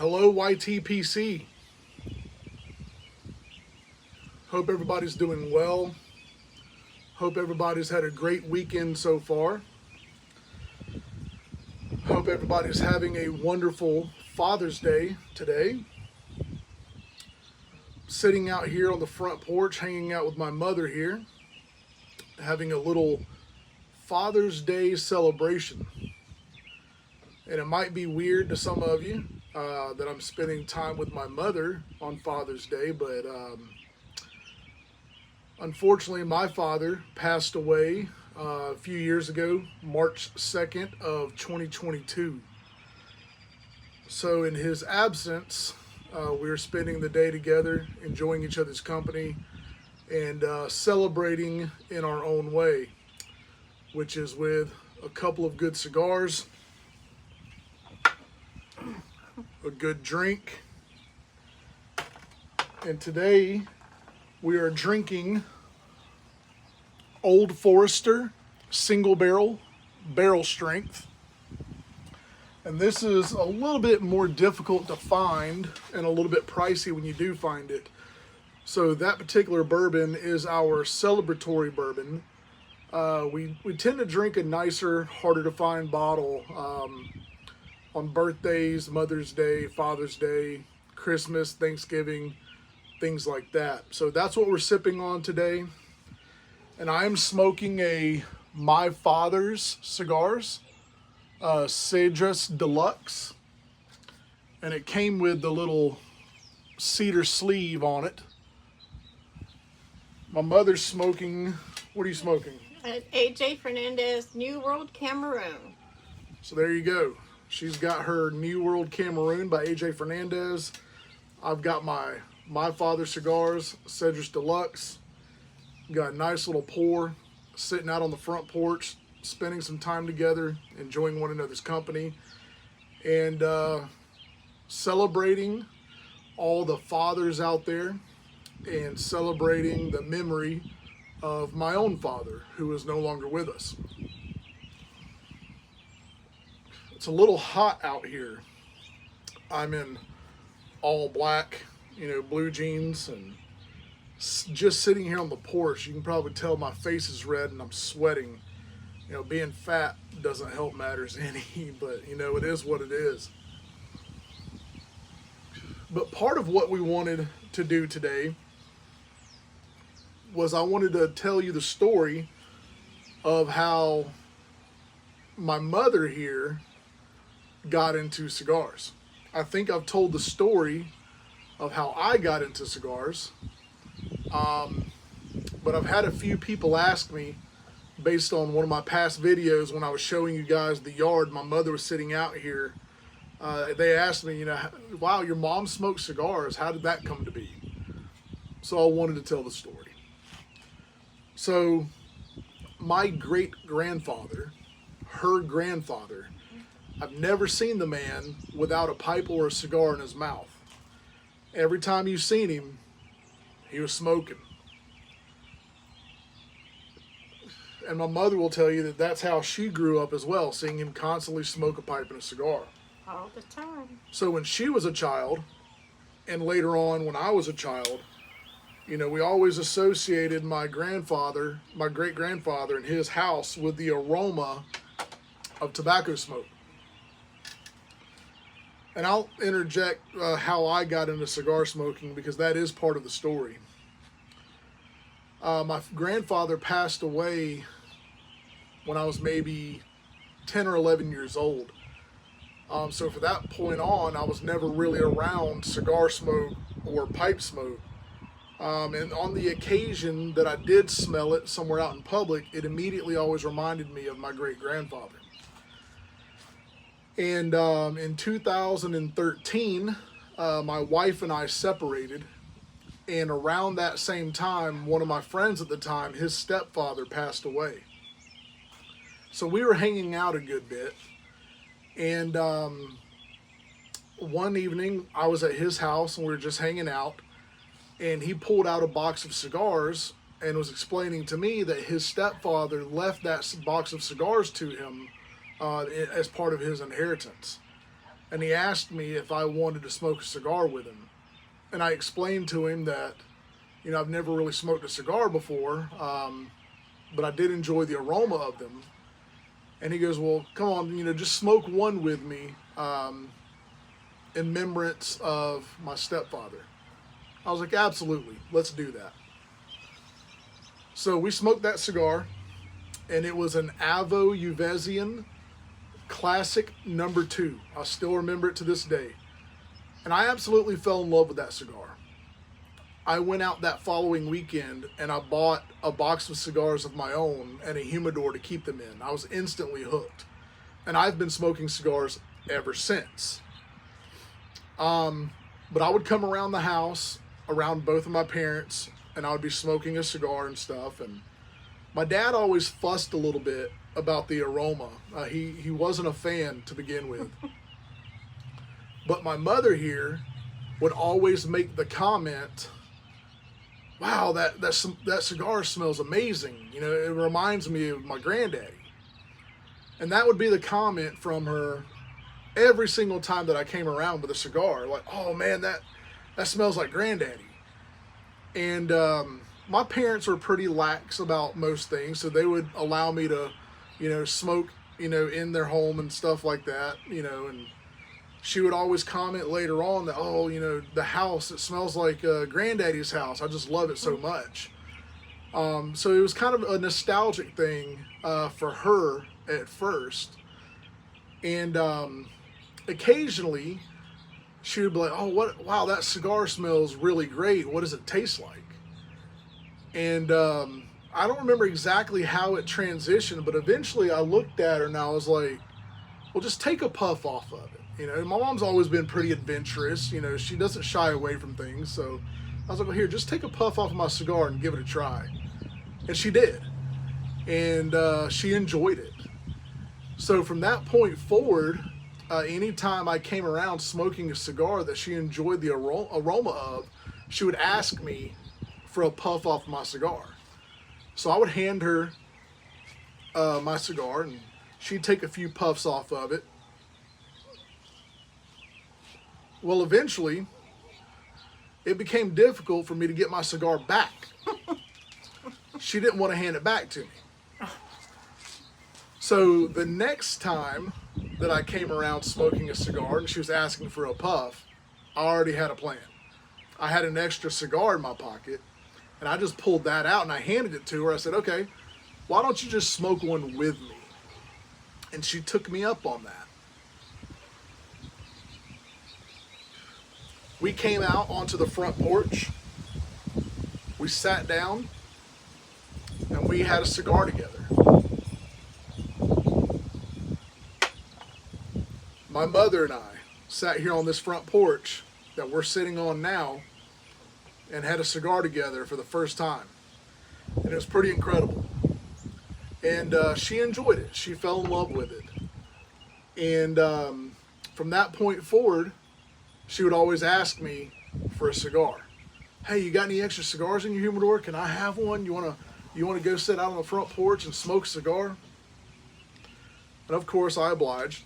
Hello, YTPC. Hope everybody's doing well. Hope everybody's had a great weekend so far. Hope everybody's having a wonderful Father's Day today. Sitting out here on the front porch, hanging out with my mother here, having a little Father's Day celebration. And it might be weird to some of you that I'm spending time with my mother on Father's Day, but unfortunately my father passed away a few years ago, March 2nd of 2022. So in his absence, we were spending the day together, enjoying each other's company, and celebrating in our own way, which is with a couple of good cigars, a good drink, and today we are drinking Old Forester single barrel strength. And this is a little bit more difficult to find and a little bit pricey when you do find it. So that particular bourbon is our celebratory bourbon. We tend to drink a nicer, harder to find bottle on birthdays, Mother's Day, Father's Day, Christmas, Thanksgiving, things like that. So that's what we're sipping on today. And I am smoking a My Father's cigars, Cedrus Deluxe. And it came with the little cedar sleeve on it. My mother's smoking, what are you smoking? AJ Fernandez New World Cameroon. So there you go. She's got her New World Cameroon by AJ Fernandez. I've got my Father cigars, Cedrus Deluxe. Got a nice little pour, sitting out on the front porch, spending some time together, enjoying one another's company, and celebrating all the fathers out there and celebrating the memory of my own father, who is no longer with us. It's a little hot out here. I'm in all black, blue jeans, and just sitting here on the porch. You can probably tell my face is red and I'm sweating. Being fat doesn't help matters any, but it is what it is. But part of what we wanted to do today was I wanted to tell you the story of how my mother here got into cigars. I think I've told the story of how I got into cigars, but I've had a few people ask me, based on one of my past videos when I was showing you guys the yard my mother was sitting out here, they asked me, wow, your mom smokes cigars, how did that come to be? So I wanted to tell the story. So my great-grandfather, her grandfather, I've never seen the man without a pipe or a cigar in his mouth. Every time you've seen him, he was smoking. And my mother will tell you that that's how she grew up as well, seeing him constantly smoke a pipe and a cigar. All the time. So when she was a child, and later on when I was a child, we always associated my grandfather, my great-grandfather, and his house with the aroma of tobacco smoke. And I'll interject how I got into cigar smoking, because that is part of the story. My grandfather passed away when I was maybe 10 or 11 years old. So from that point on, I was never really around cigar smoke or pipe smoke. And on the occasion that I did smell it somewhere out in public, it immediately always reminded me of my great-grandfather. And in 2013, my wife and I separated. And around that same time, one of my friends at the time, his stepfather passed away. So we were hanging out a good bit. And one evening, I was at his house and we were just hanging out. And he pulled out a box of cigars and was explaining to me that his stepfather left that box of cigars to him as part of his inheritance. and he asked me if I wanted to smoke a cigar with him. And I explained to him that, I've never really smoked a cigar before, but I did enjoy the aroma of them. And he goes, well, come on, just smoke one with me in remembrance of my stepfather. I was like, absolutely, let's do that. So we smoked that cigar, and it was an Avo Uvesian Classic number 2. I still remember it to this day. And I absolutely fell in love with that cigar. I went out that following weekend and I bought a box of cigars of my own and a humidor to keep them in. I was instantly hooked. And I've been smoking cigars ever since. But I would come around the house, around both of my parents, and I would be smoking a cigar and stuff. And my dad always fussed a little bit about the aroma. He wasn't a fan to begin with. But my mother here would always make the comment, wow, that cigar smells amazing. It reminds me of my granddaddy. And that would be the comment from her every single time that I came around with a cigar. Like, oh man, that smells like granddaddy. And my parents were pretty lax about most things, so they would allow me to, smoke, in their home and stuff like that, and she would always comment later on that, oh, the house, it smells like granddaddy's house. I just love it so much. So it was kind of a nostalgic thing for her at first. And occasionally she would be like, oh, wow, that cigar smells really great. What does it taste like? And I don't remember exactly how it transitioned, but eventually I looked at her and I was like, well, just take a puff off of it. My mom's always been pretty adventurous. She doesn't shy away from things. So I was like, well, here, just take a puff off of my cigar and give it a try. And she did. And she enjoyed it. So from that point forward, anytime I came around smoking a cigar that she enjoyed the aroma of, she would ask me for a puff off my cigar. So I would hand her my cigar, and she'd take a few puffs off of it. Well, eventually, it became difficult for me to get my cigar back. She didn't want to hand it back to me. So the next time that I came around smoking a cigar and she was asking for a puff, I already had a plan. I had an extra cigar in my pocket, and I just pulled that out and I handed it to her. I said, okay, why don't you just smoke one with me? And she took me up on that. We came out onto the front porch, we sat down, and we had a cigar together. My mother and I sat here on this front porch that we're sitting on now and had a cigar together for the first time. And it was pretty incredible. And she enjoyed it. She fell in love with it. And from that point forward, she would always ask me for a cigar. Hey, you got any extra cigars in your humidor? Can I have one? You want to go sit out on the front porch and smoke a cigar? And of course, I obliged.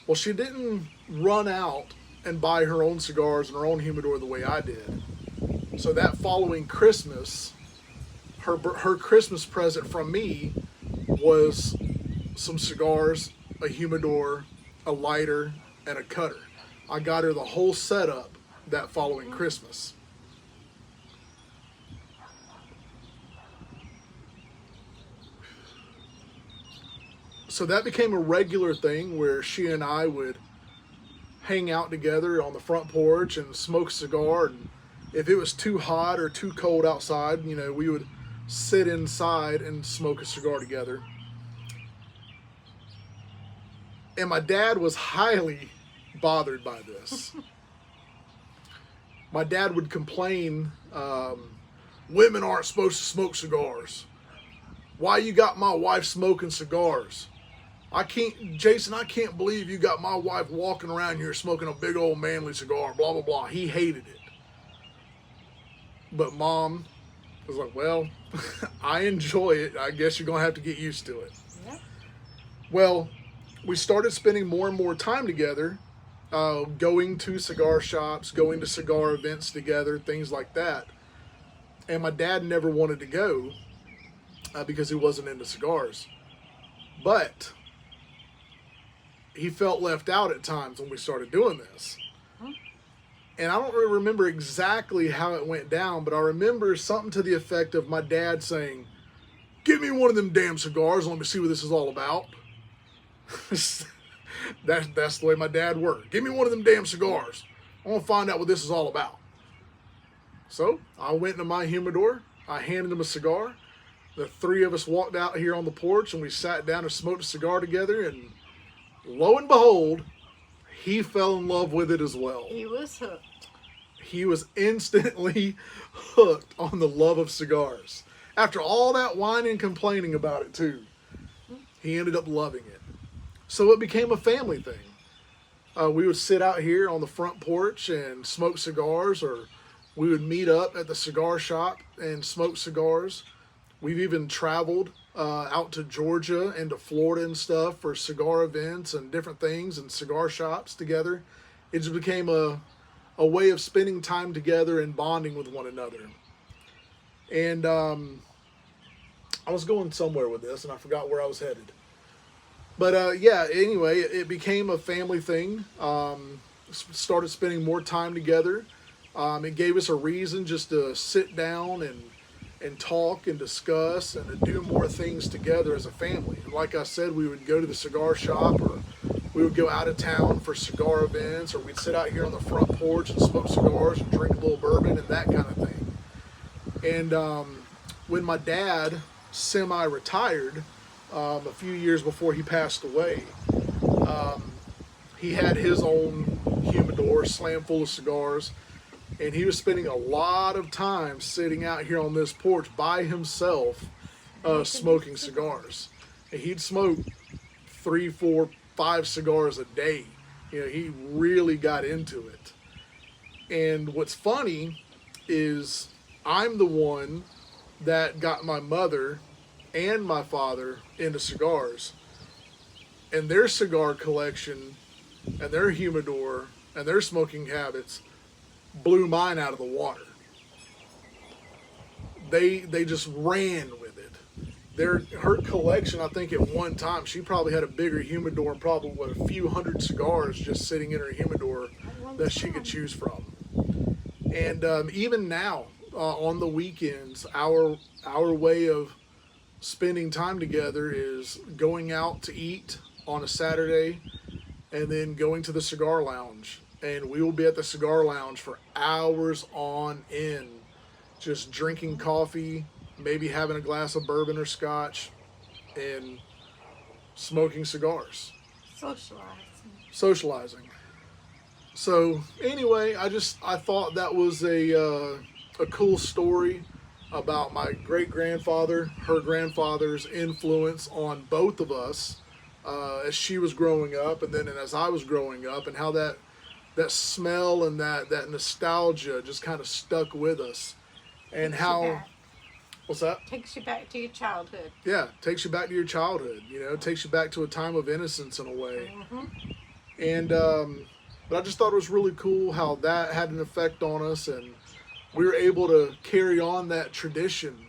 Well, she didn't run out and buy her own cigars and her own humidor the way I did. So that following Christmas, her Christmas present from me was some cigars, a humidor, a lighter, and a cutter. I got her the whole setup that following Christmas. So that became a regular thing where she and I would hang out together on the front porch and smoke a cigar. And if it was too hot or too cold outside, we would sit inside and smoke a cigar together. And my dad was highly bothered by this. My dad would complain, women aren't supposed to smoke cigars. Why you got my wife smoking cigars? Jason, I can't believe you got my wife walking around here smoking a big old manly cigar, blah, blah, blah. He hated it. But Mom was like, well, I enjoy it. I guess you're going to have to get used to it. Yeah. Well, we started spending more and more time together, going to cigar shops, going to cigar events together, things like that. And my dad never wanted to go because he wasn't into cigars. But he felt left out at times when we started doing this. And I don't really remember exactly how it went down, but I remember something to the effect of my dad saying, "Give me one of them damn cigars and let me see what this is all about." That's the way my dad worked. "Give me one of them damn cigars. I want to find out what this is all about." So I went into my humidor. I handed him a cigar. The three of us walked out here on the porch and we sat down and smoked a cigar together. And lo and behold, he fell in love with it as well. He was hooked. He was instantly hooked on the love of cigars. After all that whining and complaining about it too, he ended up loving it. So it became a family thing. We would sit out here on the front porch and smoke cigars, or we would meet up at the cigar shop and smoke cigars. We've even traveled out to Georgia and to Florida and stuff for cigar events and different things and cigar shops together. It just became a way of spending time together and bonding with one another. And I was going somewhere with this and I forgot where I was headed. But yeah, anyway, it became a family thing. Started spending more time together. It gave us a reason just to sit down and talk and discuss and to do more things together as a family. And like I said, we would go to the cigar shop, or we would go out of town for cigar events, or we'd sit out here on the front porch and smoke cigars and drink a little bourbon and that kind of thing. And when my dad semi-retired, a few years before he passed away, he had his own humidor slammed full of cigars, and he was spending a lot of time sitting out here on this porch by himself, smoking cigars. And he'd smoke 3, 4, 5 cigars a day. You know, he really got into it. And what's funny is I'm the one that got my mother and my father into cigars. And their cigar collection and their humidor and their smoking habits blew mine out of the water. They just ran with it. Her collection, I think at one time, she probably had a bigger humidor and probably a few hundred cigars just sitting in her humidor that she could choose from. And even now, on the weekends, our way of spending time together is going out to eat on a Saturday and then going to the cigar lounge. And we will be at the cigar lounge for hours on end, just drinking coffee, maybe having a glass of bourbon or scotch, and smoking cigars. Socializing. So anyway, I thought that was a cool story about my great-grandfather, her grandfather's influence on both of us as she was growing up, and then as I was growing up, and how that smell and that nostalgia just kind of stuck with us. And how, what's that? Takes you back to your childhood. Yeah, takes you back to your childhood. You know, it takes you back to a time of innocence in a way. Mm-hmm. And but I just thought it was really cool how that had an effect on us, and we were able to carry on that tradition,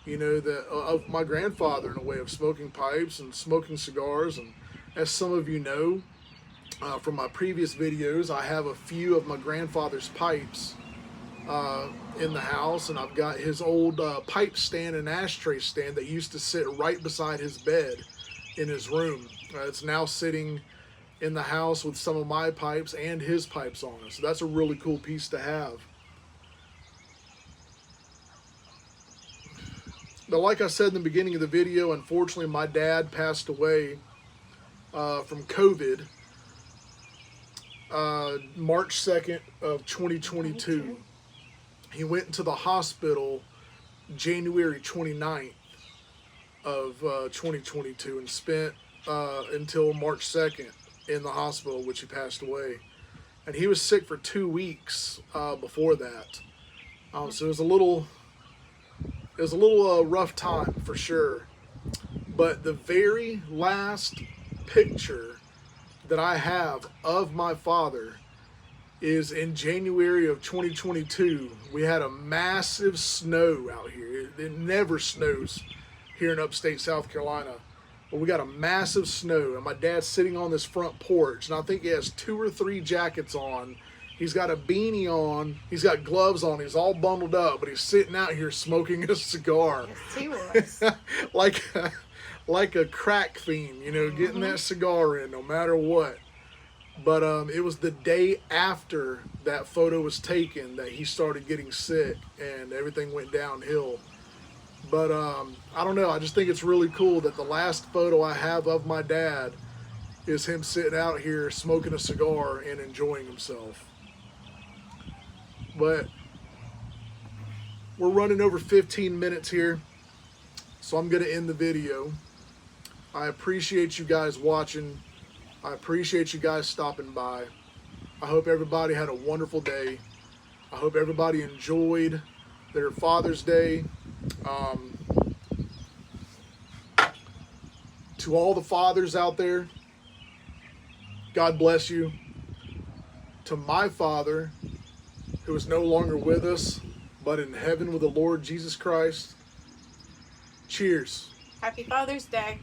you know, of my grandfather in a way of smoking pipes and smoking cigars. And as some of you know, from my previous videos, I have a few of my grandfather's pipes in the house, and I've got his old pipe stand and ashtray stand that used to sit right beside his bed in his room. It's now sitting in the house with some of my pipes and his pipes on it. So that's a really cool piece to have. But like I said in the beginning of the video, unfortunately my dad passed away from COVID March 2nd of 2022. He went into the hospital January 29th of 2022 and spent until March 2nd in the hospital, which he passed away. And he was sick for 2 weeks before that. So it was a little rough time for sure. But the very last picture that I have of my father is in January of 2022. We had a massive snow out here. It never snows here in upstate South Carolina. But we got a massive snow, and my dad's sitting on this front porch, and I think he has 2 or 3 jackets on. He's got a beanie on. He's got gloves on. He's all bundled up, but he's sitting out here smoking a cigar. Yes, he was. like a crack fiend, you know, getting that cigar in no matter what. But it was the day after that photo was taken that he started getting sick and everything went downhill. But I don't know. I just think it's really cool that the last photo I have of my dad is him sitting out here smoking a cigar and enjoying himself. But we're running over 15 minutes here, so I'm going to end the video. I appreciate you guys watching. I appreciate you guys stopping by. I hope everybody had a wonderful day. I hope everybody enjoyed their Father's Day. To all the fathers out there, God bless you. To my father, who is no longer with us, but in heaven with the Lord Jesus Christ, cheers. Happy Father's Day.